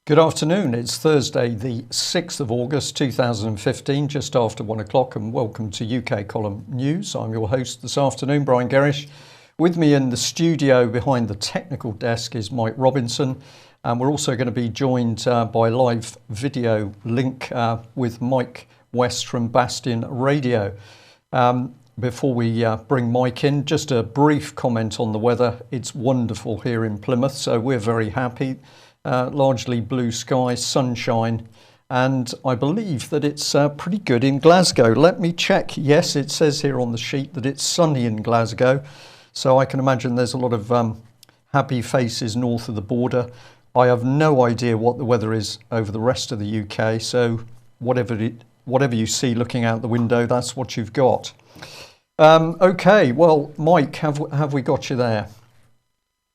Good afternoon. It's Thursday, the 6th of August 2015, just after 1 o'clock, and welcome to UK Column News. I'm your host this afternoon, Brian Gerrish. With me in the studio behind the technical desk is Mike Robinson, and we're also going to be joined by live video link with Mike West from Bastion Radio. Before we bring Mike in, just a brief comment on the weather. It's wonderful here in Plymouth, so we're very happy. Largely blue sky, sunshine, and I believe that it's pretty good in Glasgow. Let me check. Yes, it says here on the sheet that it's sunny in Glasgow, so I can imagine there's a lot of happy faces north of the border. I have no idea what the weather is over the rest of the UK, so whatever you see looking out the window, that's what you've got. Okay, well, Mike, have we got you there?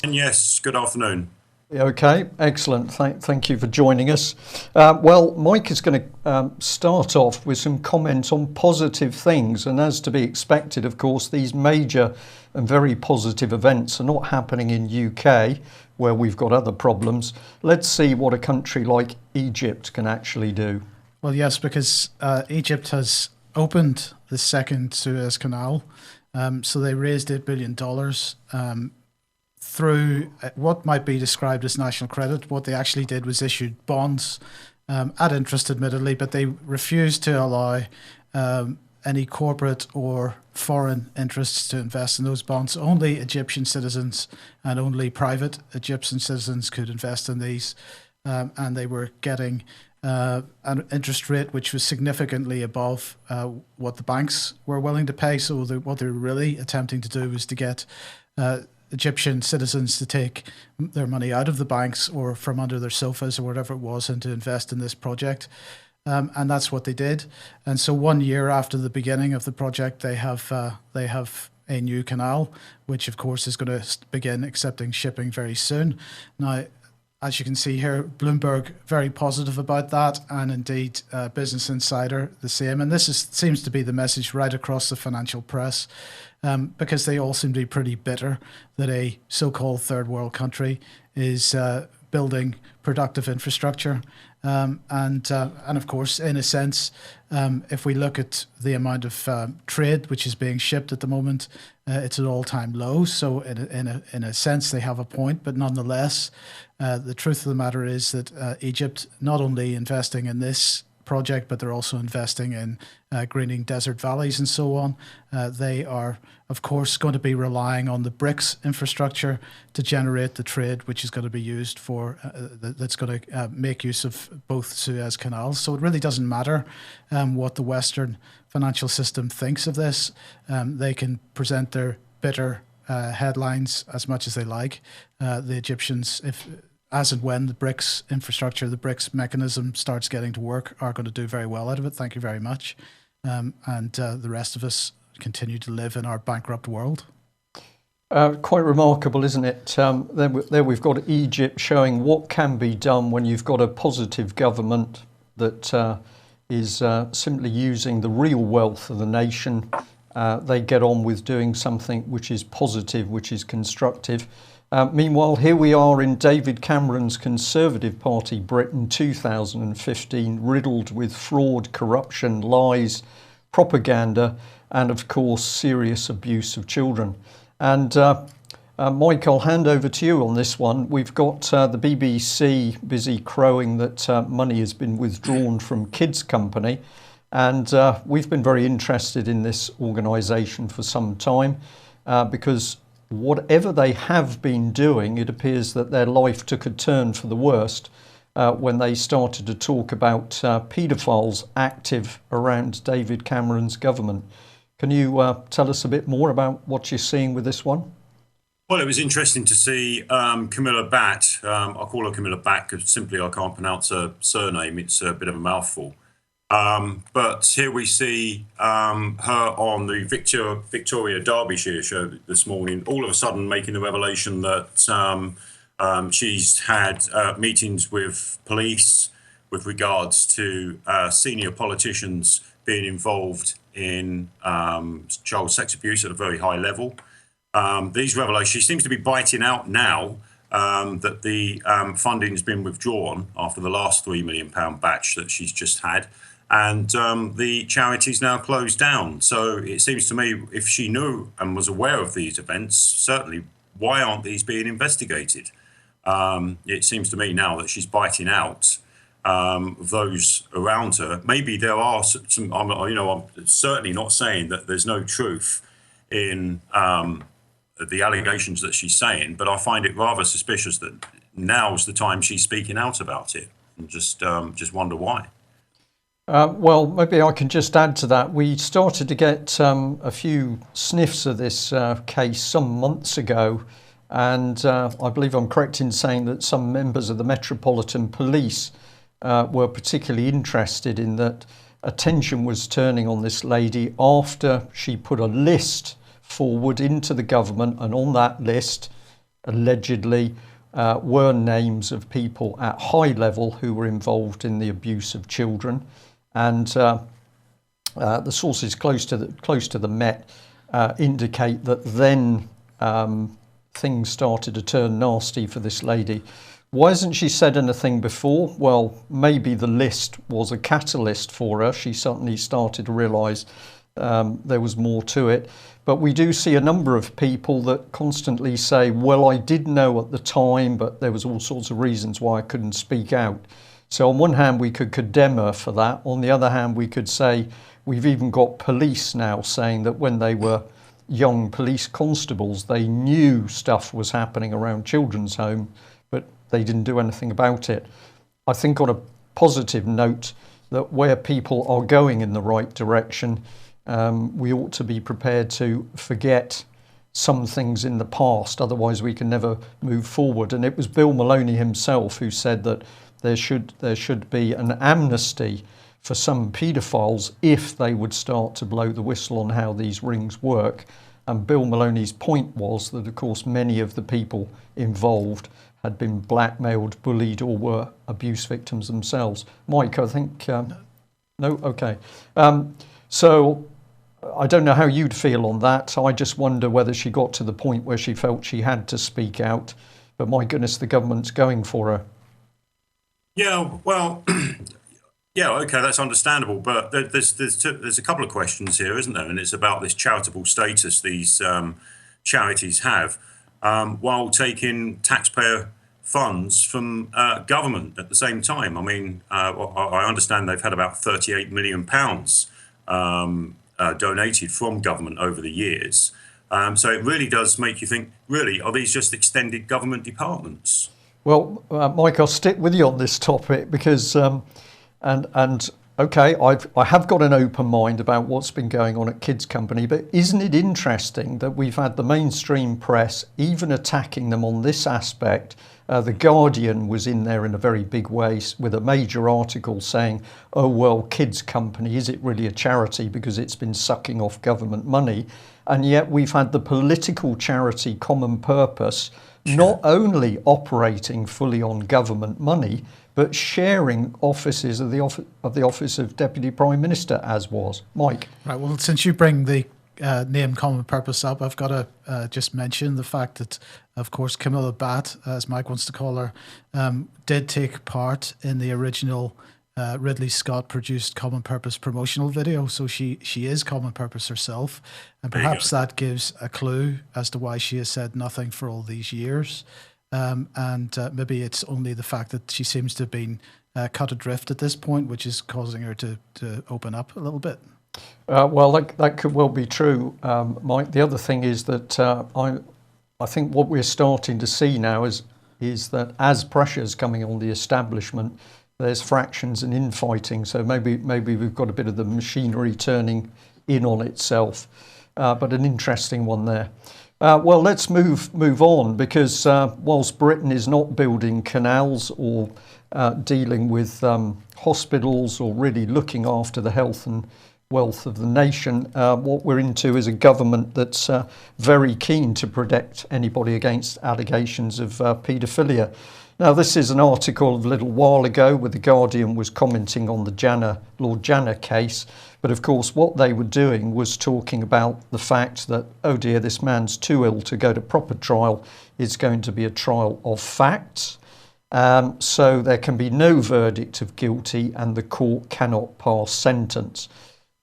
And yes, good afternoon. Okay, excellent. Thank you for joining us. Well, Mike is going to start off with some comments on positive things. And as to be expected, of course, these major and very positive events are not happening in UK, where we've got other problems. Let's see what a country like Egypt can actually do. Well, yes, because Egypt has opened the second Suez Canal. So they raised $8 billion. Through what might be described as national credit. What they actually did was issued bonds at interest, admittedly, but they refused to allow any corporate or foreign interests to invest in those bonds. Only Egyptian citizens and only private Egyptian citizens could invest in these, and they were getting an interest rate which was significantly above what the banks were willing to pay. So what they were really attempting to do was to get Egyptian citizens to take their money out of the banks or from under their sofas or whatever it was and to invest in this project. And that's what they did. And so 1 year after the beginning of the project, they have a new canal, which of course is going to begin accepting shipping very soon. Now, as you can see here, Bloomberg very positive about that, and indeed Business Insider the same. And this seems to be the message right across the financial press, because they all seem to be pretty bitter that a so-called third world country is building productive infrastructure. And of course, in a sense, if we look at the amount of trade which is being shipped at the moment, it's at all-time low. So in a sense, they have a point, but nonetheless, the truth of the matter is that Egypt not only investing in this project, but they're also investing in greening desert valleys and so on. They are, of course, going to be relying on the BRICS infrastructure to generate the trade, which is going to be used for, that's going to make use of both Suez canals. So it really doesn't matter what the Western financial system thinks of this. They can present their bitter headlines as much as they like. The Egyptians, as and when the BRICS infrastructure, the BRICS mechanism starts getting to work, are going to do very well out of it. Thank you very much. And the rest of us continue to live in our bankrupt world. Quite remarkable, isn't it? There we've got Egypt showing what can be done when you've got a positive government that is simply using the real wealth of the nation. They get on with doing something which is positive, which is constructive. Meanwhile, here we are in David Cameron's Conservative Party Britain 2015, riddled with fraud, corruption, lies, propaganda, and of course, serious abuse of children. And Mike, I'll hand over to you on this one. We've got the BBC busy crowing that money has been withdrawn from Kids Company. And we've been very interested in this organisation for some time because whatever they have been doing, it appears that their life took a turn for the worst when they started to talk about paedophiles active around David Cameron's government. Can you tell us a bit more about what you're seeing with this one? Well, it was interesting to see Camilla Bat. I call her Camilla Bat because simply I can't pronounce her surname. It's a bit of a mouthful. But here we see her on the Victoria Derbyshire show this morning, all of a sudden making the revelation that she's had meetings with police with regards to senior politicians being involved in child sex abuse at a very high level. These revelations, she seems to be biting out now that the funding's been withdrawn after the last £3 million batch that she's just had, and the charity's now closed down. So it seems to me, if she knew and was aware of these events, certainly why aren't these being investigated? It seems to me now that she's biting out of those around her. Maybe there are some, I'm certainly not saying that there's no truth in the allegations that she's saying, but I find it rather suspicious that now's the time she's speaking out about it, and just wonder why. Well, maybe I can just add to that. We started to get a few sniffs of this case some months ago, and I believe I'm correct in saying that some members of the Metropolitan Police were particularly interested in that. Attention was turning on this lady after she put a list forward into the government, and on that list allegedly were names of people at high level who were involved in the abuse of children, and the sources close to the Met indicate that then things started to turn nasty for this lady. Why hasn't she said anything before? Well, maybe the list was a catalyst for her. She suddenly started to realise there was more to it. But we do see a number of people that constantly say, well, I did know at the time, but there was all sorts of reasons why I couldn't speak out. So on one hand, we could condemn her for that. On the other hand, we could say we've even got police now saying that when they were young police constables, they knew stuff was happening around children's home, but they didn't do anything about it. I think on a positive note, that where people are going in the right direction, we ought to be prepared to forget some things in the past, otherwise we can never move forward. And it was Bill Maloney himself who said that there should be an amnesty for some paedophiles if they would start to blow the whistle on how these rings work. And Bill Maloney's point was that, of course, many of the people involved had been blackmailed, bullied, or were abuse victims themselves. Mike, I think... No? Okay. So I don't know how you'd feel on that. I just wonder whether she got to the point where she felt she had to speak out. But my goodness, the government's going for her. Yeah, well, yeah, okay, that's understandable. But there's a couple of questions here, isn't there? And it's about this charitable status these charities have, while taking taxpayer funds from government at the same time. I mean, I understand they've had about £38 million donated from government over the years. So it really does make you think, really, are these just extended government departments? Well, Mike, I'll stick with you on this topic because, okay, I have got an open mind about what's been going on at Kids Company, but isn't it interesting that we've had the mainstream press even attacking them on this aspect? The Guardian was in there in a very big way with a major article saying, oh, well, Kids Company, is it really a charity because it's been sucking off government money? And yet we've had the political charity Common Purpose not only operating fully on government money, but sharing offices of the Office of Deputy Prime Minister, as was. Mike? Right, well, since you bring the name Common Purpose up, I've got to just mention the fact that, of course, Camilla Batt, as Mike wants to call her, did take part in the original Ridley Scott produced Common Purpose promotional video. So she is Common Purpose herself. And perhaps that gives a clue as to why she has said nothing for all these years. And maybe it's only the fact that she seems to have been cut adrift at this point, which is causing her to open up a little bit. Well, that could well be true, Mike. The other thing is that I think what we're starting to see now is that as pressure's coming on the establishment, there's fractions and infighting. So maybe we've got a bit of the machinery turning in on itself. But an interesting one there. Well, let's move on, because whilst Britain is not building canals or dealing with hospitals or really looking after the health and wealth of the nation, what we're into is a government that's very keen to protect anybody against allegations of paedophilia. Now, this is an article of a little while ago where the Guardian was commenting on the Lord Janner case. But of course, what they were doing was talking about the fact that, oh dear, this man's too ill to go to proper trial. It's going to be a trial of facts. So there can be no verdict of guilty and the court cannot pass sentence.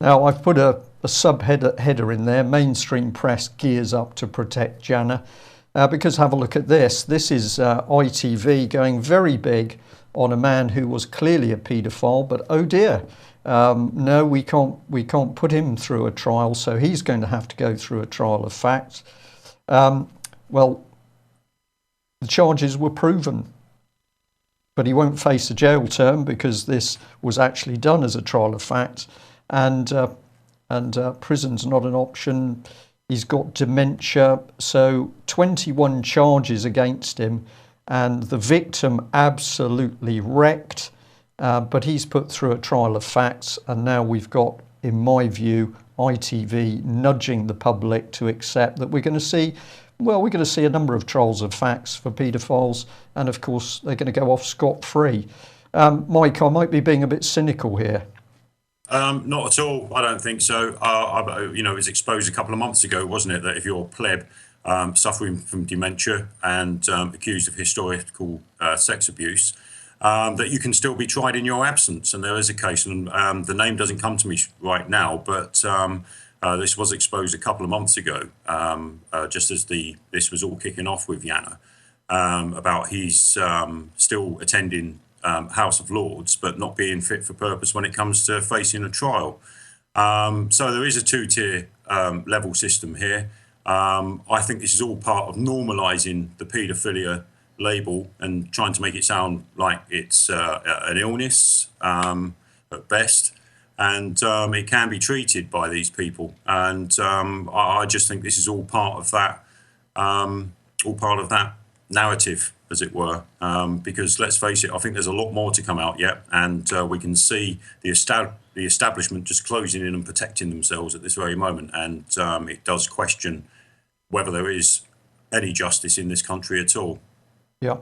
Now, I've put a subheader in there, mainstream press gears up to protect Janner. Because have a look at this. This is ITV going very big on a man who was clearly a paedophile, but oh dear, no, we can't put him through a trial, so he's going to have to go through a trial of facts. Well, the charges were proven, but he won't face a jail term because this was actually done as a trial of facts, and prison's not an option. He's got dementia, so 21 charges against him, and the victim absolutely wrecked, but he's put through a trial of facts, and now we've got, in my view, ITV nudging the public to accept that we're going to see a number of trials of facts for paedophiles, and of course they're going to go off scot-free. Mike, I might be being a bit cynical here. Not at all. I don't think so. It was exposed a couple of months ago, wasn't it, that if you're a pleb suffering from dementia and accused of historical sex abuse, that you can still be tried in your absence. And there is a case, and the name doesn't come to me right now, but this was exposed a couple of months ago, just as this was all kicking off with Janner, about he's still attending House of Lords, but not being fit for purpose when it comes to facing a trial. So there is a two-tier level system here. I think this is all part of normalising the paedophilia label and trying to make it sound like it's an illness at best, and it can be treated by these people. And I just think this is all part of that, narrative, as it were, because let's face it, I think there's a lot more to come out yet, and we can see the establishment just closing in and protecting themselves at this very moment, and it does question whether there is any justice in this country at all. Yeah.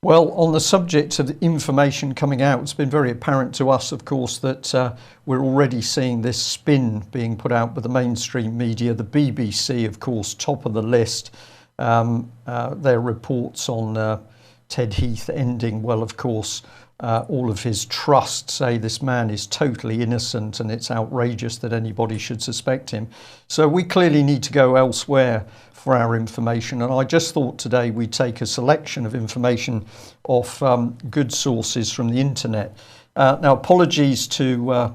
Well, on the subject of the information coming out, it's been very apparent to us, of course, that we're already seeing this spin being put out by the mainstream media. The BBC, of course, top of the list. Their reports on Ted Heath ending, well, of course, all of his trusts say this man is totally innocent and it's outrageous that anybody should suspect him. So we clearly need to go elsewhere for our information. And I just thought today we'd take a selection of information off good sources from the internet. Now, apologies to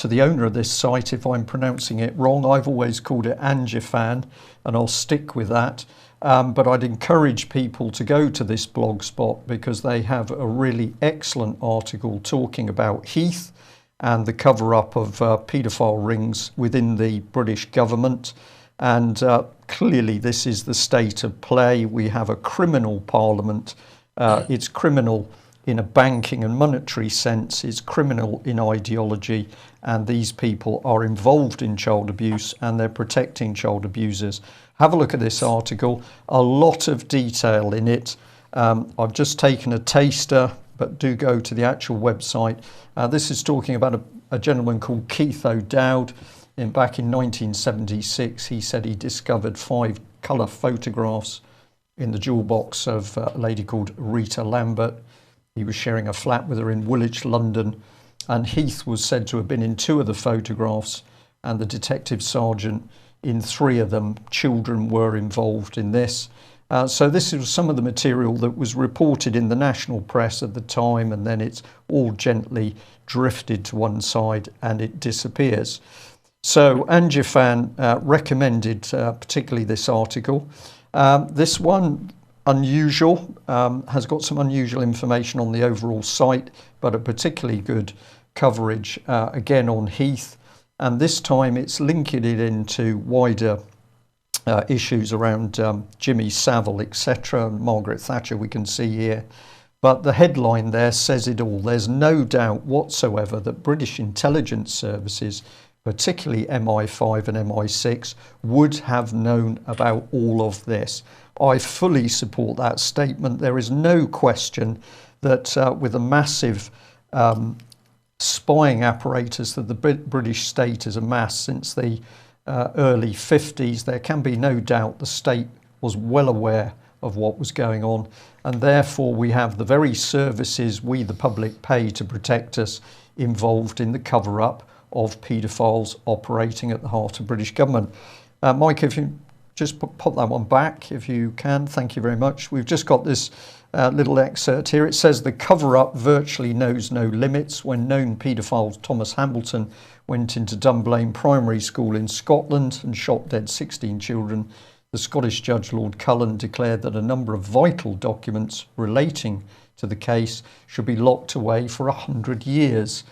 the owner of this site if I'm pronouncing it wrong. I've always called it Angifan, and I'll stick with that. But I'd encourage people to go to this blog spot because they have a really excellent article talking about Heath and the cover-up of paedophile rings within the British government. And clearly this is the state of play. We have a criminal parliament. It's criminal in a banking and monetary sense. It's criminal in ideology. And these people are involved in child abuse and they're protecting child abusers. Have a look at this article, a lot of detail in it. I've just taken a taster, but do go to the actual website. This is talking about a gentleman called Keith O'Dowd. Back in 1976, he said he discovered 5 colour photographs in the jewel box of a lady called Rita Lambert. He was sharing a flat with her in Woolwich, London, and Heath was said to have been in 2 of the photographs, and the detective sergeant in 3 of them. Children were involved in this. So this is some of the material that was reported in the national press at the time, and then it's all gently drifted to one side and it disappears. So Angifan recommended particularly this article. This one, unusual, has got some unusual information on the overall site, but a particularly good coverage again on Heath. And this time it's linking it into wider issues around Jimmy Savile, etc., and Margaret Thatcher we can see here. But the headline there says it all. There's no doubt whatsoever that British intelligence services, particularly MI5 and MI6, would have known about all of this. I fully support that statement. There is no question that with a massive spying apparatus that the British state has amassed since the early 50s, there can be no doubt the state was well aware of what was going on, and therefore we have the very services we, the public, pay to protect us involved in the cover-up of paedophiles operating at the heart of British government. Mike, if you just pop that one back, if you can, thank you very much. We've just got this little excerpt here. It says the cover-up virtually knows no limits. When known paedophile Thomas Hamilton went into Dunblane Primary School in Scotland and shot dead 16 children, the Scottish judge Lord Cullen declared that a number of vital documents relating to the case should be locked away for 100 years.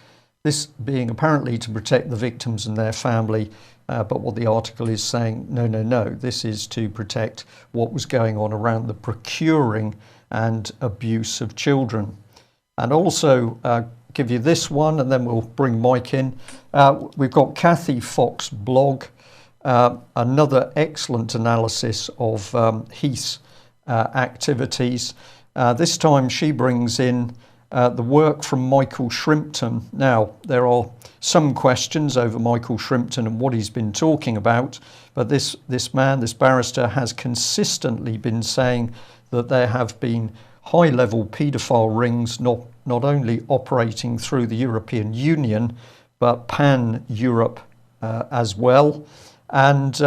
This being apparently to protect the victims and their family, but what the article is saying, no, this is to protect what was going on around the procuring and abuse of children. And also give you this one, and then we'll bring Mike in. We've got Kathy Fox blog, another excellent analysis of Heath's activities. This time she brings in the work from Michael Shrimpton. Now, there are some questions over Michael Shrimpton and what he's been talking about, but this barrister, has consistently been saying that there have been high-level paedophile rings not only operating through the European Union, but pan-Europe as well. And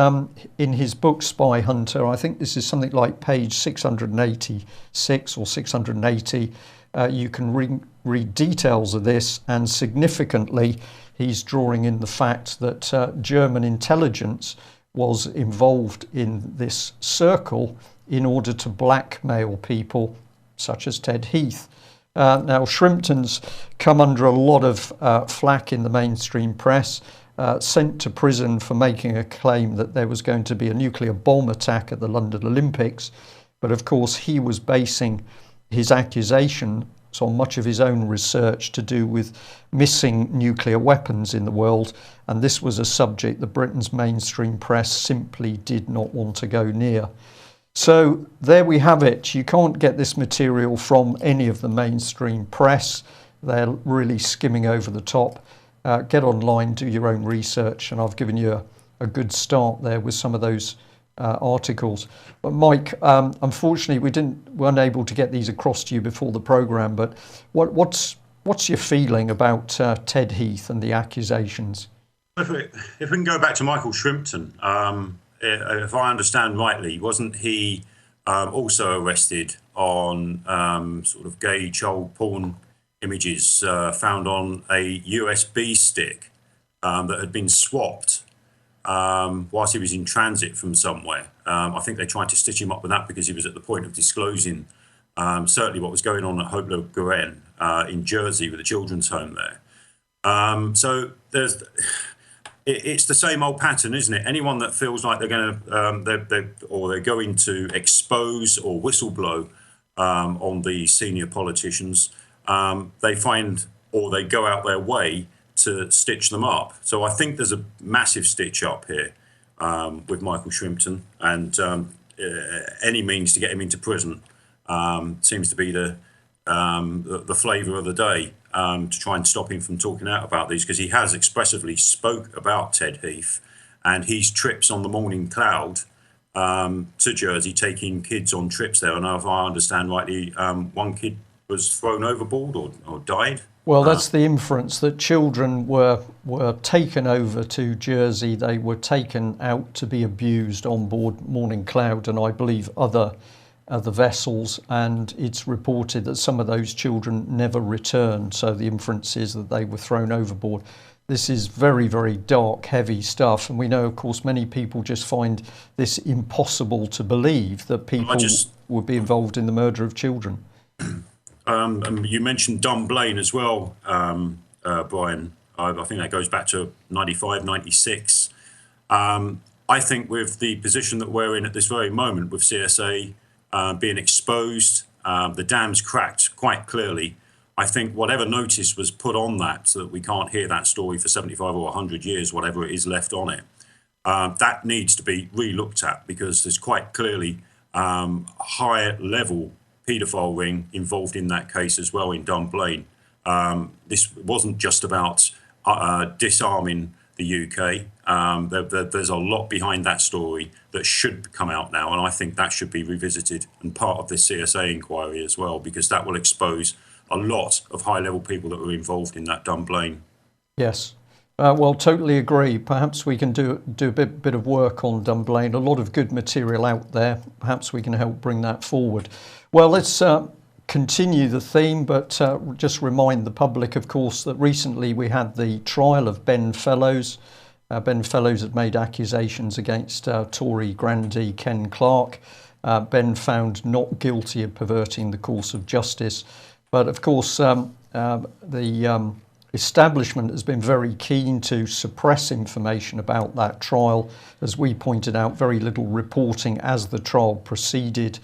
in his book Spy Hunter, I think this is something like page 686 or 680, you can read details of this, and significantly he's drawing in the fact that German intelligence was involved in this circle in order to blackmail people such as Ted Heath. Now, Shrimpton's come under a lot of flack in the mainstream press, sent to prison for making a claim that there was going to be a nuclear bomb attack at the London Olympics. But of course, he was basing his accusations on much of his own research to do with missing nuclear weapons in the world. And this was a subject that Britain's mainstream press simply did not want to go near. So there we have it. You can't get this material from any of the mainstream press. They're really skimming over the top. Get online, do your own research, and I've given you a good start there with some of those articles. But Mike, unfortunately, we weren't able to get these across to you before the programme. But what's your feeling about Ted Heath and the accusations? If we can go back to Michael Shrimpton, if I understand rightly, wasn't he also arrested on sort of gay child porn images found on a USB stick that had been swapped whilst he was in transit from somewhere? I think they tried to stitch him up with that because he was at the point of disclosing certainly what was going on at Hope Le Gueren in Jersey with the children's home there. So it's the same old pattern, isn't it? Anyone that feels like they're going to they're going to expose or whistleblow on the senior politicians, they find, or they go out their way to stitch them up. So I think there's a massive stitch up here with Michael Shrimpton, and any means to get him into prison seems to be the flavour of the day, to try and stop him from talking out about these, because he has expressively spoke about Ted Heath and his trips on the Morning Cloud to Jersey, taking kids on trips there. And if I understand rightly, one kid was thrown overboard or died. Well, that's the inference, that children were taken over to Jersey. They were taken out to be abused on board Morning Cloud and I believe other vessels, and it's reported that some of those children never returned. So the inference is that they were thrown overboard. This is very, very dark, heavy stuff, and we know, of course, many people just find this impossible to believe, that people would be involved in the murder of children. You mentioned Dunblane as well, Brian. I think that goes back to 95, 96. I think with the position that we're in at this very moment, with CSA being exposed, the dam's cracked quite clearly. I think whatever notice was put on that, so that we can't hear that story for 75 or 100 years, whatever it is left on it, that needs to be re-looked at, because there's quite clearly a higher level paedophile ring involved in that case as well in Dunblane. This wasn't just about disarming the UK. There's a lot behind that story that should come out now, and I think that should be revisited and part of the CSA inquiry as well, because that will expose a lot of high-level people that were involved in that Dunblane. Yes. Well, totally agree. Perhaps we can do a bit of work on Dunblane. A lot of good material out there. Perhaps we can help bring that forward. Well, let's continue the theme, but just remind the public, of course, that recently we had the trial of Ben Fellows. Ben Fellows had made accusations against Tory grandee Ken Clarke. Ben found not guilty of perverting the course of justice. But of course, the establishment has been very keen to suppress information about that trial. As we pointed out, very little reporting as the trial proceeded.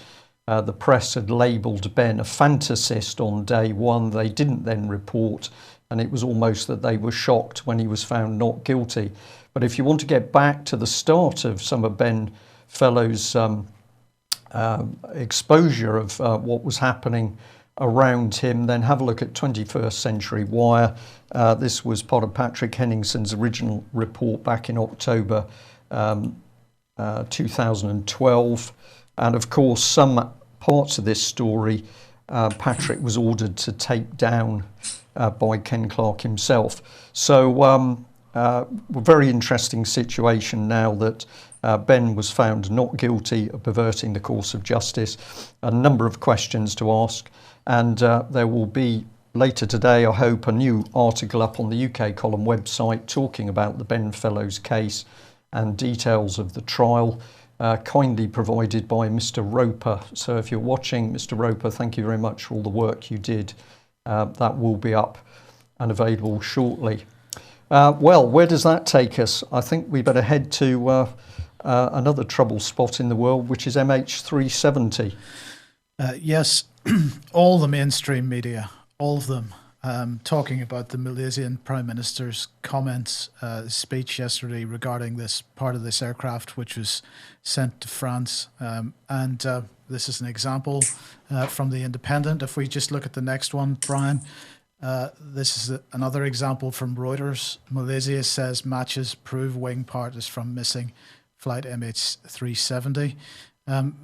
The press had labelled Ben a fantasist on day one. They didn't then report, and it was almost that they were shocked when he was found not guilty. But if you want to get back to the start of some of Ben Fellows' exposure of what was happening around him, then have a look at 21st Century Wire. This was part of Patrick Henningson's original report back in October 2012. And of course, some parts of this story, Patrick was ordered to take down by Ken Clarke himself. So a very interesting situation now that Ben was found not guilty of perverting the course of justice. A number of questions to ask. And there will be later today, I hope, a new article up on the UK Column website talking about the Ben Fellows case and details of the trial, kindly provided by Mr. Roper. So if you're watching, Mr. Roper, thank you very much for all the work you did. That will be up and available shortly. Well, where does that take us? I think we better head to another trouble spot in the world, which is MH370. Yes, all the mainstream media, all of them, talking about the Malaysian Prime Minister's comments, speech yesterday regarding this part of this aircraft which was sent to France. And this is an example from The Independent. If we just look at the next one, Brian, this is another example from Reuters. Malaysia says matches prove wing part is from missing flight MH370. And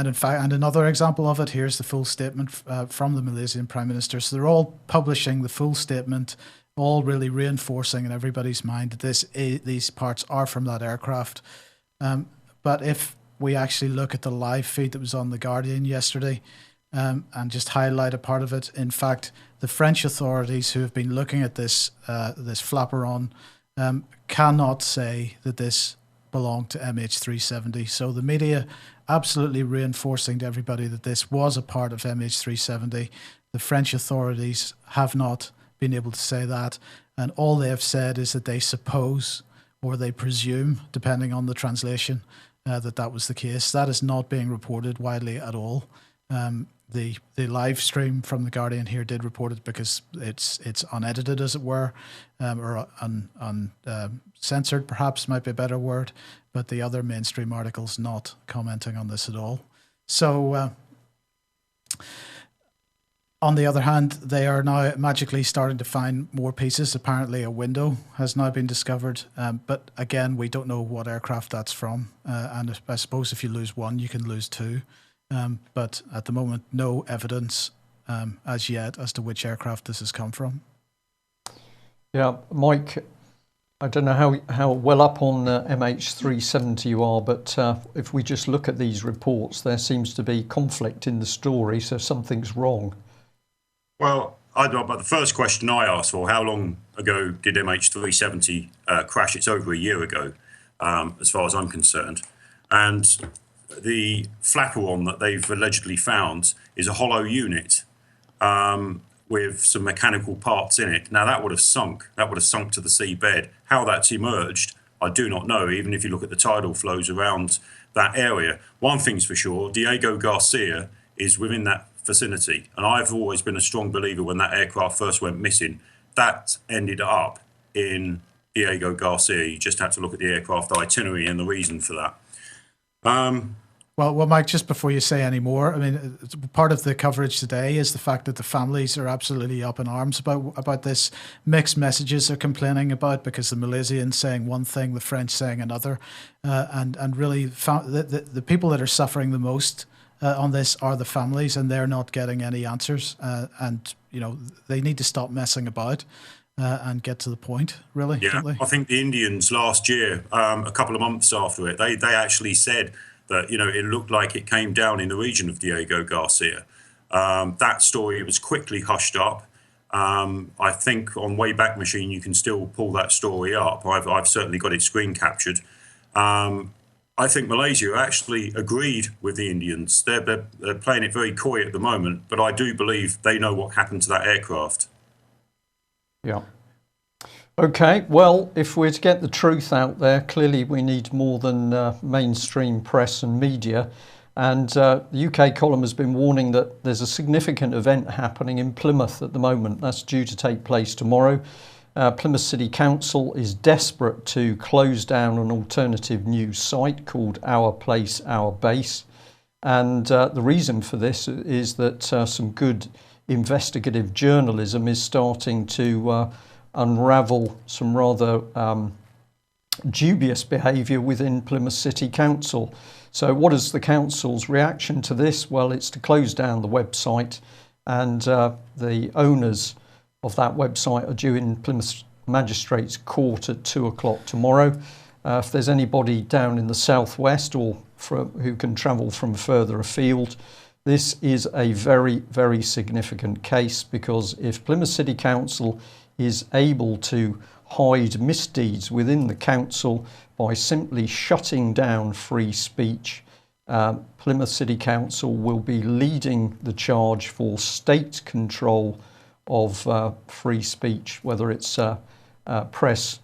in fact, and another example of it, here's the full statement from the Malaysian Prime Minister. So they're all publishing the full statement, all really reinforcing in everybody's mind that these parts are from that aircraft. But if we actually look at the live feed that was on The Guardian yesterday, and just highlight a part of it, in fact, the French authorities who have been looking at this flaperon cannot say that this belonged to MH370. So the media absolutely reinforcing to everybody that this was a part of MH370. The French authorities have not been able to say that, and all they have said is that they suppose or they presume, depending on the translation, that was the case. That is not being reported widely at all. The live stream from The Guardian here did report it because it's unedited, as it were, or uncensored, perhaps might be a better word, but the other mainstream articles not commenting on this at all. So on the other hand, they are now magically starting to find more pieces. Apparently a window has now been discovered, but again, we don't know what aircraft that's from, and I suppose if you lose one, you can lose two. But at the moment, no evidence as yet as to which aircraft this has come from. Yeah, Mike, I don't know how well up on MH370 you are, but if we just look at these reports, there seems to be conflict in the story, so something's wrong. Well, but the first question I asked for, how long ago did MH370 crash? It's over a year ago, as far as I'm concerned. And the flaperon that they've allegedly found is a hollow unit with some mechanical parts in it. Now, that would have sunk to the seabed. How that's emerged, I do not know, even if you look at the tidal flows around that area. One thing's for sure, Diego Garcia is within that vicinity. And I've always been a strong believer when that aircraft first went missing, that ended up in Diego Garcia. You just had to look at the aircraft itinerary and the reason for that. Well, Mike, just before you say any more, I mean, part of the coverage today is the fact that the families are absolutely up in arms about this. Mixed messages are complaining about, because the Malaysians saying one thing, the French saying another, and really the people that are suffering the most on this are the families, and they're not getting any answers. And they need to stop messing about and get to the point, really. Yeah, don't they? I think the Indians last year, a couple of months after it, they actually said that it looked like it came down in the region of Diego Garcia. That story was quickly hushed up. I think on Wayback Machine you can still pull that story up. I've certainly got it screen captured. I think Malaysia actually agreed with the Indians. They're playing it very coy at the moment, but I do believe they know what happened to that aircraft. Yeah. Okay, well, if we're to get the truth out there, clearly we need more than mainstream press and media. And the UK column has been warning that there's a significant event happening in Plymouth at the moment. That's due to take place tomorrow. Plymouth City Council is desperate to close down an alternative news site called Our Place, Our Base. And the reason for this is that some good investigative journalism is starting to unravel some rather dubious behaviour within Plymouth City Council. So what is the council's reaction to this? Well, it's to close down the website, and the owners of that website are due in Plymouth Magistrates Court at 2:00 tomorrow. If there's anybody down in the southwest or who can travel from further afield, this is a very, very significant case, because if Plymouth City Council is able to hide misdeeds within the council by simply shutting down free speech, Plymouth City Council will be leading the charge for state control of free speech, whether it's press,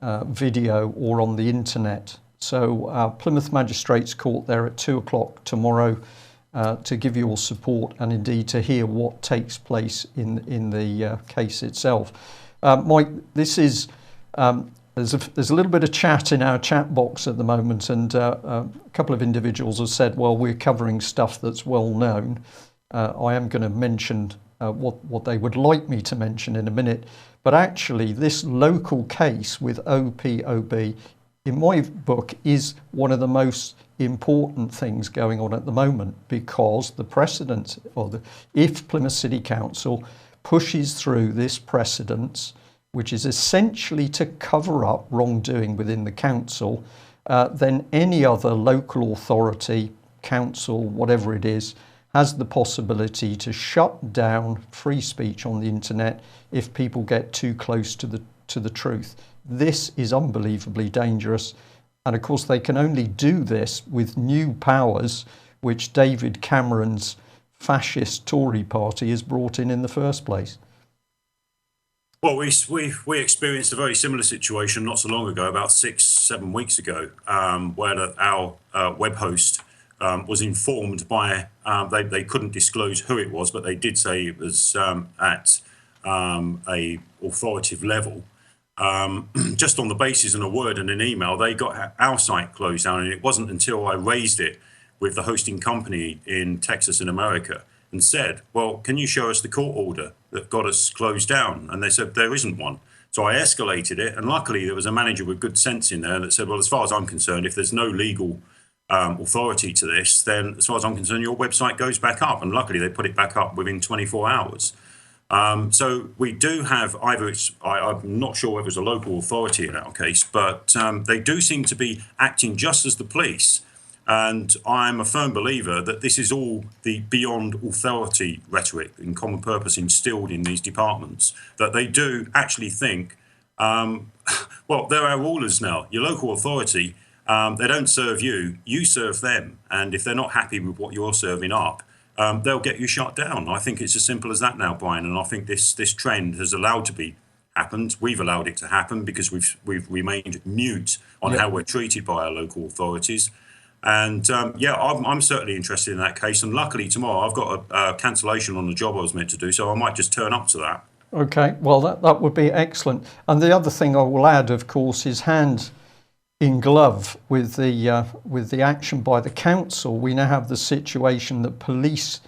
video or on the internet. So Plymouth Magistrates Court there at 2:00 tomorrow to give your support and indeed to hear what takes place in the case itself. Mike, this is there's a little bit of chat in our chat box at the moment, and a couple of individuals have said, well, we're covering stuff that's well known. I am going to mention what they would like me to mention in a minute, but actually this local case with OPOB, in my book, is one of the most important things going on at the moment, because the precedent, if Plymouth City Council pushes through this precedence, which is essentially to cover up wrongdoing within the council, then any other local authority, council, whatever it is, has the possibility to shut down free speech on the internet if people get too close to the truth. This is unbelievably dangerous. And of course, they can only do this with new powers, which David Cameron's fascist Tory party has brought in the first place. Well, we experienced a very similar situation not so long ago, about 6-7 weeks ago, where our web host was informed by, they couldn't disclose who it was, but they did say it was at a authoritative level. Just on the basis of a word and an email, they got our site closed down. And it wasn't until I raised it with the hosting company in Texas in America and said, well, can you show us the court order that got us closed down? And they said, there isn't one. So I escalated it. And luckily, there was a manager with good sense in there that said, well, as far as I'm concerned, if there's no legal authority to this, then as far as I'm concerned, your website goes back up. And luckily, they put it back up within 24 hours. So we do have I'm not sure whether it's a local authority in our case, but they do seem to be acting just as the police. And I'm a firm believer that this is all the beyond authority rhetoric and common purpose instilled in these departments, that they do actually think, well, they're our rulers now. Your local authority, they don't serve you, you serve them. And if they're not happy with what you're serving up, they'll get you shut down. I think it's as simple as that now, Brian. And I think this trend has allowed to be happened. We've allowed it to happen because we've remained mute on how we're treated by our local authorities. And yeah, I'm certainly interested in that case. And luckily tomorrow I've got a cancellation on the job I was meant to do, so I might just turn up to that. Okay, well, that would be excellent. And the other thing I will add, of course, is hand in glove with the action by the council. We now have the situation that police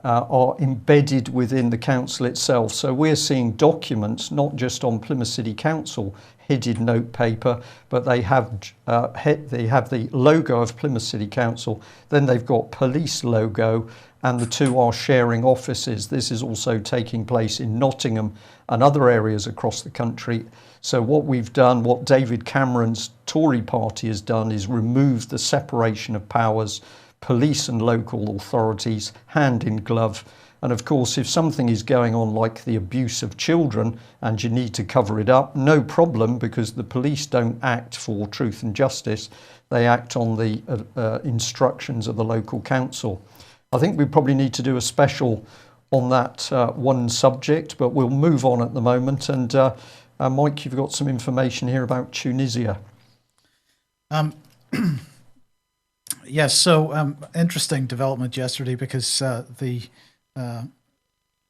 are embedded within the council itself. So we're seeing documents not just on Plymouth City Council headed note paper, but they have the logo of Plymouth City Council. Then they've got police logo, and the two are sharing offices. This is also taking place in Nottingham and other areas across the country. So what we've done, what David Cameron's Tory party has done, is removed the separation of powers, police and local authorities, hand in glove. And of course, if something is going on like the abuse of children and you need to cover it up, no problem, because the police don't act for truth and justice. They act on the instructions of the local council. I think we probably need to do a special on that one subject, but we'll move on at the moment. And Mike, you've got some information here about Tunisia. Yes, so interesting development yesterday, because the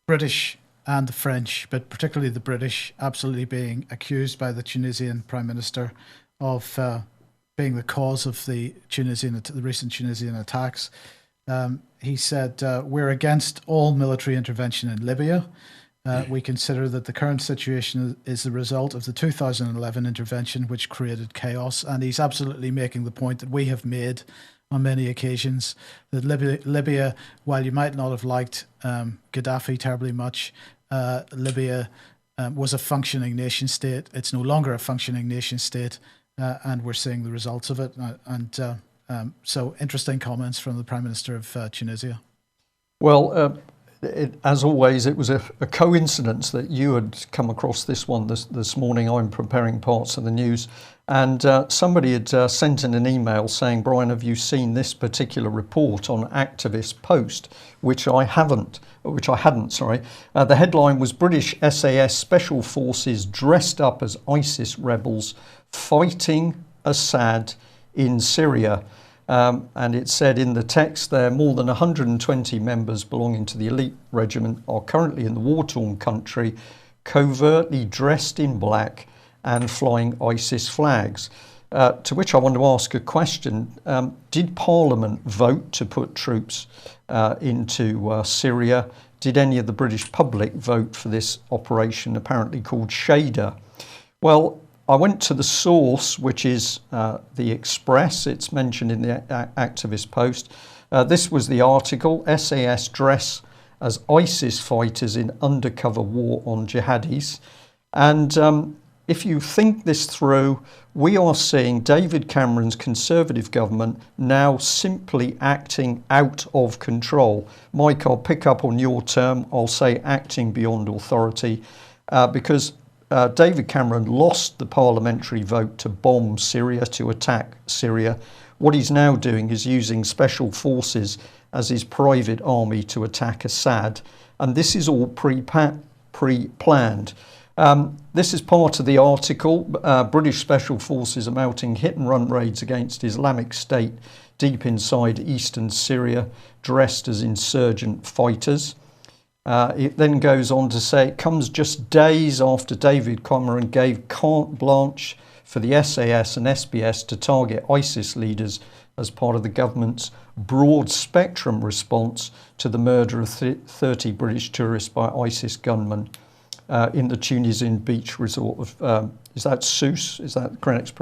British and the French, but particularly the British, absolutely being accused by the Tunisian Prime Minister of being the cause of the recent Tunisian attacks. He said, "We're against all military intervention in Libya. We consider that the current situation is the result of the 2011 intervention, which created chaos." And he's absolutely making the point that we have made on many occasions, that Libya, while you might not have liked Gaddafi terribly much, Libya was a functioning nation state. It's no longer a functioning nation state, and we're seeing the results of it. So interesting comments from the Prime Minister of Tunisia. Well, as always, it was a coincidence that you had come across this one this morning. I'm preparing parts of the news, and somebody had sent in an email saying, "Brian, have you seen this particular report on Activist Post?" which I hadn't. The headline was "British SAS Special Forces dressed up as ISIS rebels fighting Assad in Syria." And it said in the text there, more than 120 members belonging to the elite regiment are currently in the war-torn country, covertly dressed in black and flying ISIS flags. To which I want to ask a question. Did Parliament vote to put troops into Syria? Did any of the British public vote for this operation, apparently called Shader? Well, I went to the source, which is the Express. It's mentioned in the Activist Post. This was the article, "SAS dress as ISIS fighters in undercover war on jihadis." And if you think this through, we are seeing David Cameron's Conservative government now simply acting out of control. Mike, I'll pick up on your term. I'll say acting beyond authority, because David Cameron lost the parliamentary vote to bomb Syria, to attack Syria. What he's now doing is using special forces as his private army to attack Assad. And this is all pre-planned. This is part of the article. British special forces are mounting hit-and-run raids against Islamic State deep inside eastern Syria, dressed as insurgent fighters. It then goes on to say it comes just days after David Cameron gave carte blanche for the SAS and SBS to target ISIS leaders as part of the government's broad spectrum response to the murder of 30 British tourists by ISIS gunmen in the Tunisian beach resort of, is that Sousse? Is that the correct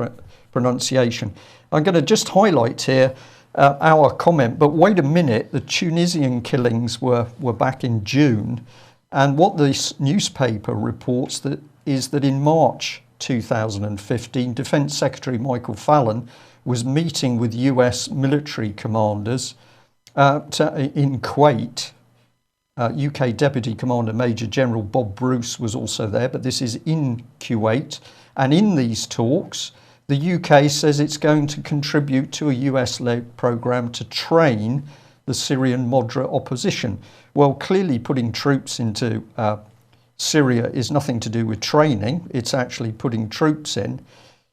pronunciation? I'm going to just highlight here our comment, but wait a minute, the Tunisian killings were back in June, and what this newspaper reports is that in March 2015, Defence Secretary Michael Fallon was meeting with US military commanders in Kuwait. UK Deputy Commander Major General Bob Bruce was also there, but this is in Kuwait, and in these talks the UK says it's going to contribute to a US-led programme to train the Syrian moderate opposition. Well, clearly putting troops into Syria is nothing to do with training. It's actually putting troops in.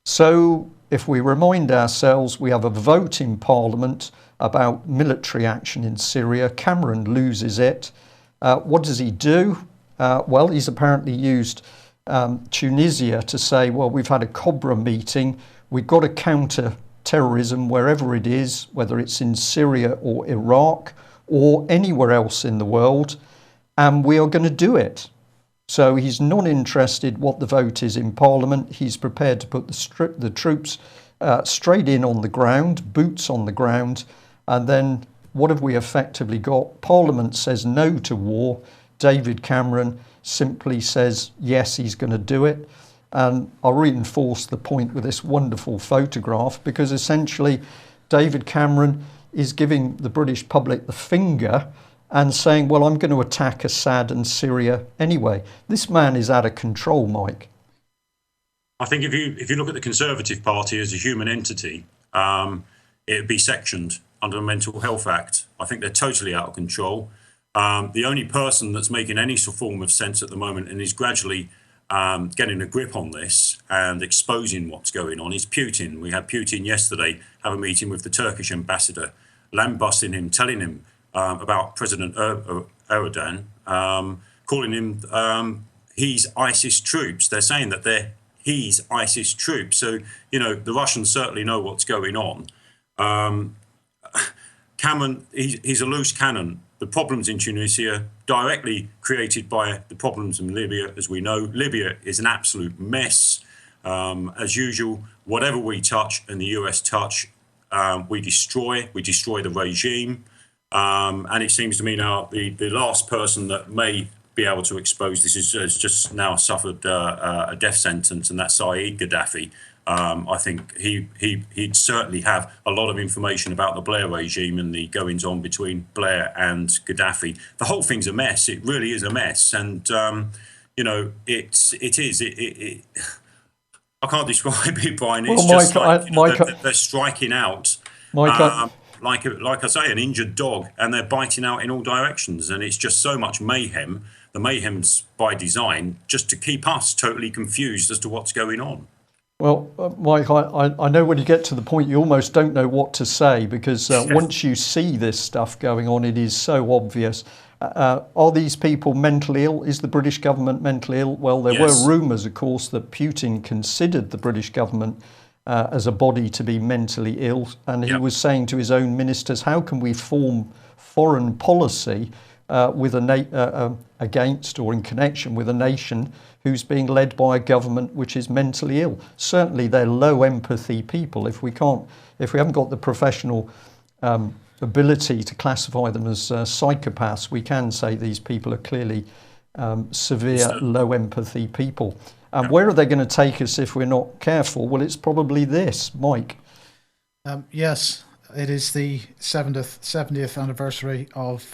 So if we remind ourselves, we have a vote in Parliament about military action in Syria. Cameron loses it. What does he do? Well, he's apparently used Tunisia to say, well, we've had a Cobra meeting. We've got to counter terrorism wherever it is, whether it's in Syria or Iraq or anywhere else in the world, and we are going to do it. So he's not interested what the vote is in Parliament. He's prepared to put the troops straight in on the ground, boots on the ground, and then what have we effectively got? Parliament says no to war. David Cameron simply says yes, he's going to do it. And I'll reinforce the point with this wonderful photograph, because essentially David Cameron is giving the British public the finger and saying, well, I'm going to attack Assad and Syria anyway. This man is out of control, Mike. I think if you look at the Conservative Party as a human entity, it'd be sectioned under the Mental Health Act. I think they're totally out of control. The only person that's making any sort of form of sense at the moment and is gradually getting a grip on this and exposing what's going on is Putin. We had Putin yesterday have a meeting with the Turkish ambassador, lambasting him, telling him about President Erdogan, calling him he's ISIS troops. They're saying that he's ISIS troops. So, the Russians certainly know what's going on. Cameron, he's a loose cannon. The problems in Tunisia directly created by the problems in Libya, as we know. Libya is an absolute mess. As usual, whatever we touch and the US touch, we destroy the regime. And it seems to me now the last person that may be able to expose this has just now suffered a death sentence, and that's Saeed Gaddafi. I think he'd certainly have a lot of information about the Blair regime and the goings-on between Blair and Gaddafi. The whole thing's a mess. It really is a mess, and it is. I can't describe it, Brian. It's they're striking out. Like I say, an injured dog, and they're biting out in all directions, and it's just so much mayhem. The mayhem's by design, just to keep us totally confused as to what's going on. Well, Mike, I know when you get to the point you almost don't know what to say, because once you see this stuff going on, it is so obvious. Are these people mentally ill? Is the British government mentally ill? Well, there were rumours, of course, that Putin considered the British government as a body to be mentally ill, and he was saying to his own ministers, how can we form foreign policy with against or in connection with a nation who's being led by a government which is mentally ill? Certainly they're low empathy people. If we haven't got the professional ability to classify them as psychopaths, we can say these people are clearly severe low empathy people. And where are they going to take us if we're not careful? Well, it's probably this, Mike. Yes, it is the 70th anniversary of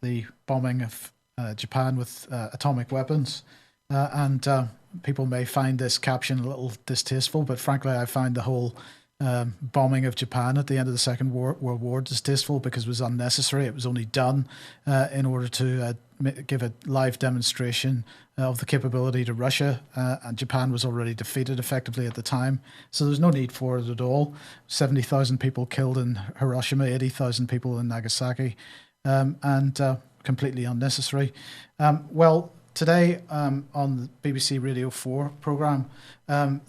the bombing of Japan with atomic weapons. And people may find this caption a little distasteful, but frankly, I find the whole bombing of Japan at the end of the Second World War distasteful, because it was unnecessary. It was only done in order to give a live demonstration of the capability to Russia, and Japan was already defeated effectively at the time. So there's no need for it at all. 70,000 people killed in Hiroshima, 80,000 people in Nagasaki, and completely unnecessary. Well, today on the BBC Radio 4 programme,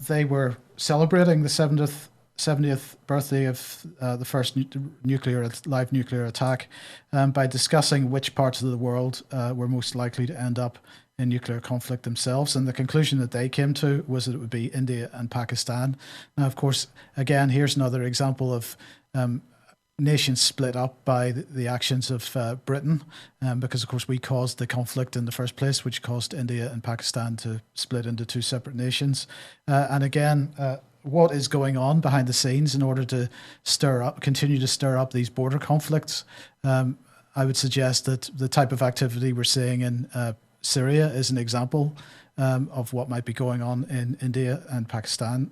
they were celebrating the 70th birthday of the first live nuclear attack by discussing which parts of the world were most likely to end up in nuclear conflict themselves. And the conclusion that they came to was that it would be India and Pakistan. Now, of course, again, here's another example of nations split up by the actions of Britain, because, of course, we caused the conflict in the first place, which caused India and Pakistan to split into two separate nations. And again, what is going on behind the scenes in order to continue to stir up these border conflicts? I would suggest that the type of activity we're seeing in Syria is an example of what might be going on in India and Pakistan.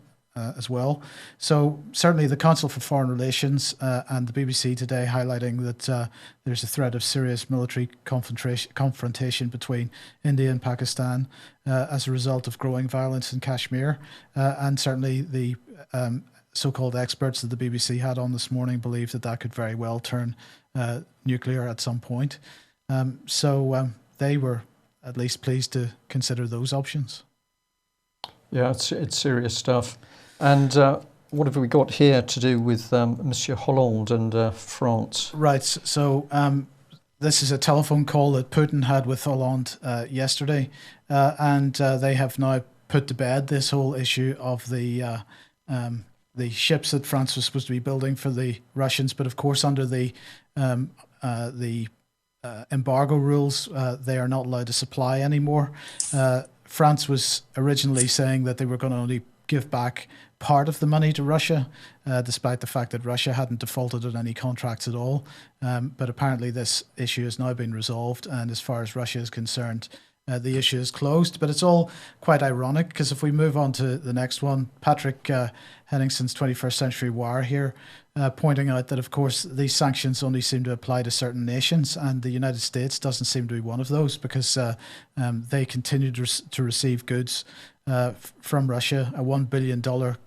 as well. So certainly the Council for Foreign Relations and the BBC today highlighting that there's a threat of serious military confrontation between India and Pakistan as a result of growing violence in Kashmir. And certainly the so-called experts that the BBC had on this morning believe that that could very well turn nuclear at some point. So they were at least pleased to consider those options. Yeah, it's serious stuff. And what have we got here to do with Monsieur Hollande and France? Right. So this is a telephone call that Putin had with Hollande yesterday, and they have now put to bed this whole issue of the ships that France was supposed to be building for the Russians. But of course, under the embargo rules, they are not allowed to supply anymore. France was originally saying that they were going to only give back part of the money to Russia, despite the fact that Russia hadn't defaulted on any contracts at all. But apparently this issue has now been resolved, and as far as Russia is concerned, the issue is closed. But it's all quite ironic, because if we move on to the next one, Patrick Henningson's 21st Century Wire here, pointing out that, of course, these sanctions only seem to apply to certain nations, and the United States doesn't seem to be one of those, because they continue to receive goods from Russia, a $1 billion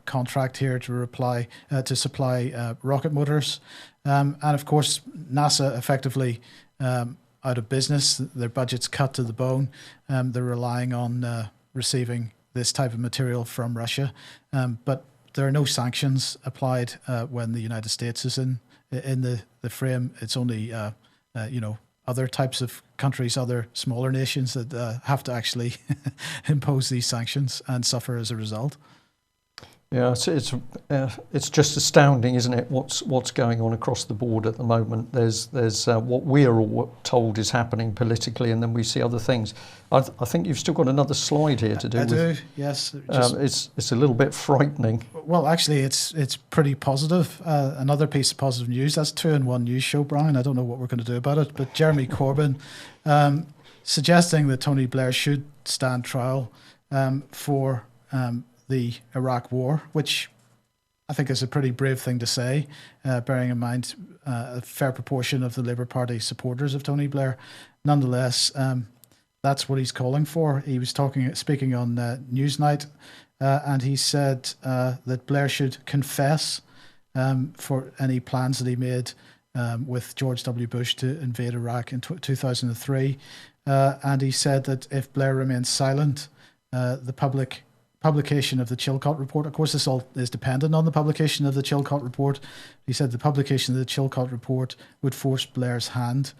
contract here to supply rocket motors. And of course, NASA effectively out of business, their budget's cut to the bone. They're relying on receiving this type of material from Russia. But there are no sanctions applied when the United States is in the frame. It's only other types of countries, other smaller nations that have to actually impose these sanctions and suffer as a result. Yeah, it's just astounding, isn't it? What's going on across the board at the moment? There's what we're all told is happening politically, and then we see other things. I think you've still got another slide here to do. I do, yes. It's a little bit frightening. Well, actually, it's pretty positive. Another piece of positive news. That's 2-in-1 news show, Brian. I don't know what we're going to do about it, but Jeremy Corbyn suggesting that Tony Blair should stand trial for the Iraq War, which I think is a pretty brave thing to say, bearing in mind a fair proportion of the Labour Party supporters of Tony Blair. Nonetheless, that's what he's calling for. He was speaking on Newsnight, and he said that Blair should confess for any plans that he made with George W. Bush to invade Iraq in 2003. And he said that if Blair remains silent, the publication of the Chilcot Report. Of course, this all is dependent on the publication of the Chilcot Report. He said the publication of the Chilcot Report would force Blair's hand.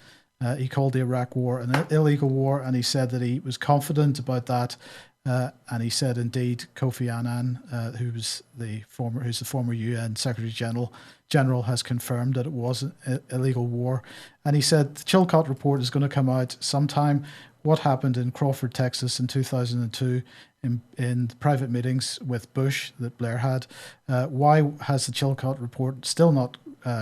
He called the Iraq War an illegal war, and he said that he was confident about that. And he said, indeed, Kofi Annan, who's the former UN Secretary General, has confirmed that it was an illegal war. And he said the Chilcot Report is going to come out sometime. What happened in Crawford, Texas in 2002 in private meetings with Bush that Blair had. Why has the Chilcot Report still not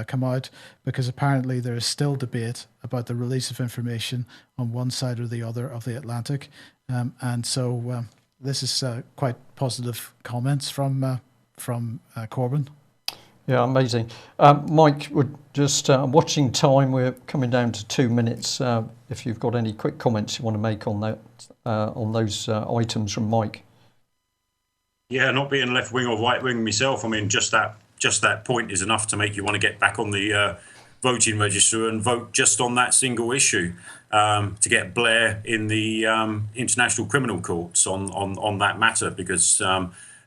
come out? Because apparently there is still debate about the release of information on one side or the other of the Atlantic. And so this is quite positive comments from Corbyn. Yeah, amazing. Mike, we're just watching time. We're coming down to 2 minutes. If you've got any quick comments you want to make on that, on those items from Mike. Yeah, not being left wing or right wing myself. I mean, just that point is enough to make you want to get back on the voting register and vote just on that single issue to get Blair in the international criminal courts on that matter, because.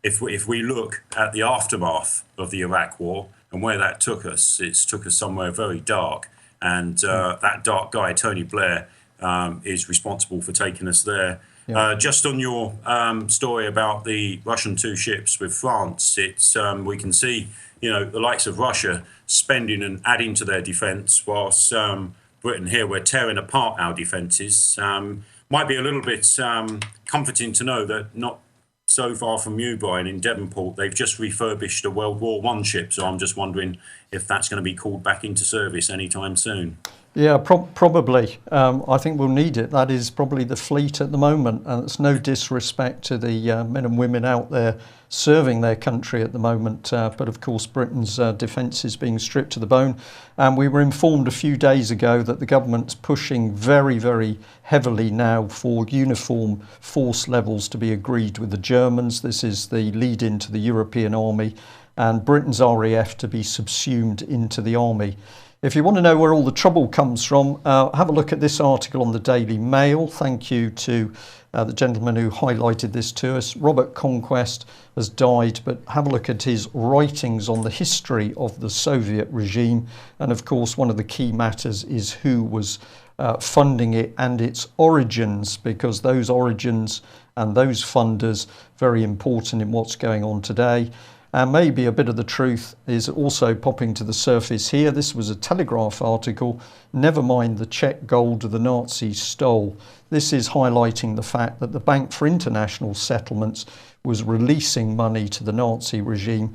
If we look at the aftermath of the Iraq War and where that took us, it's took us somewhere very dark. And that dark guy, Tony Blair, is responsible for taking us there. Yeah. Just on your story about the Russian 2 ships with France, it's we can see, the likes of Russia spending and adding to their defence, whilst Britain here, we're tearing apart our defences. Might be a little bit comforting to know that not so far from you, Brian, in Devonport, they've just refurbished a World War I ship. So I'm just wondering if that's going to be called back into service anytime soon. Yeah, probably. I think we'll need it. That is probably the fleet at the moment, and it's no disrespect to the men and women out there serving their country at the moment. But of course, Britain's defence is being stripped to the bone. And we were informed a few days ago that the government's pushing very, very heavily now for uniform force levels to be agreed with the Germans. This is the lead into the European army, and Britain's RAF to be subsumed into the army. If you want to know where all the trouble comes from, have a look at this article on the Daily Mail. Thank you to the gentleman who highlighted this to us. Robert Conquest has died, but have a look at his writings on the history of the Soviet regime. And of course, one of the key matters is who was funding it and its origins, because those origins and those funders very important in what's going on today. And maybe a bit of the truth is also popping to the surface here. This was a Telegraph article. Never mind the Czech gold the Nazis stole. This is highlighting the fact that the Bank for International Settlements was releasing money to the Nazi regime,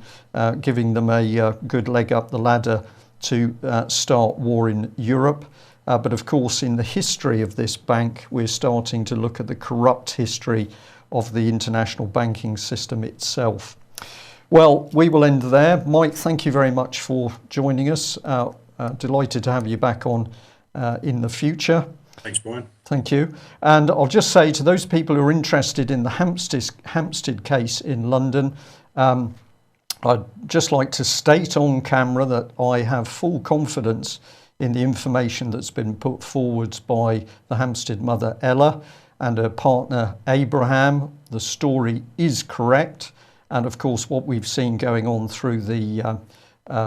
giving them a good leg up the ladder to start war in Europe. But of course, in the history of this bank, we're starting to look at the corrupt history of the international banking system itself. Well, we will end there. Mike, thank you very much for joining us. Delighted to have you back on in the future. Thanks, Brian. Thank you. And I'll just say to those people who are interested in the Hampstead case in London, I'd just like to state on camera that I have full confidence in the information that's been put forward by the Hampstead mother, Ella, and her partner, Abraham. The story is correct. And of course, what we've seen going on through the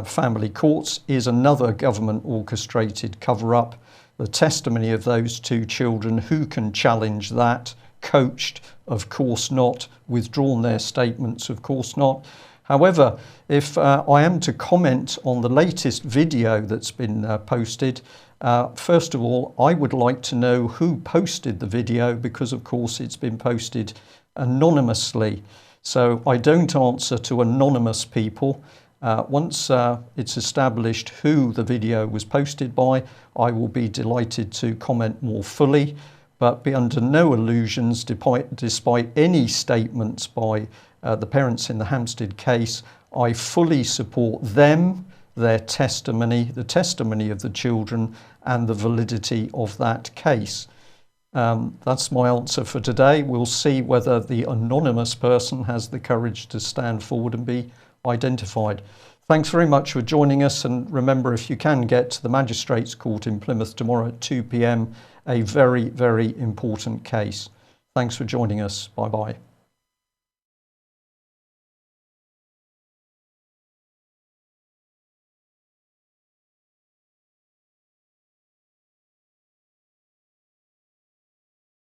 family courts is another government orchestrated cover-up. The testimony of those two children, who can challenge that? Coached? Of course not. Withdrawn their statements? Of course not. However, if I am to comment on the latest video that's been posted, first of all, I would like to know who posted the video, because of course it's been posted anonymously. So I don't answer to anonymous people. Once it's established who the video was posted by, I will be delighted to comment more fully, but be under no illusions, despite any statements by the parents in the Hampstead case. I fully support them, their testimony, the testimony of the children, and the validity of that case. That's my answer for today. We'll see whether the anonymous person has the courage to stand forward and be identified. Thanks very much for joining us, and remember, if you can get to the Magistrates Court in Plymouth tomorrow at 2 p.m, a very, very important case. Thanks for joining us. Bye-bye.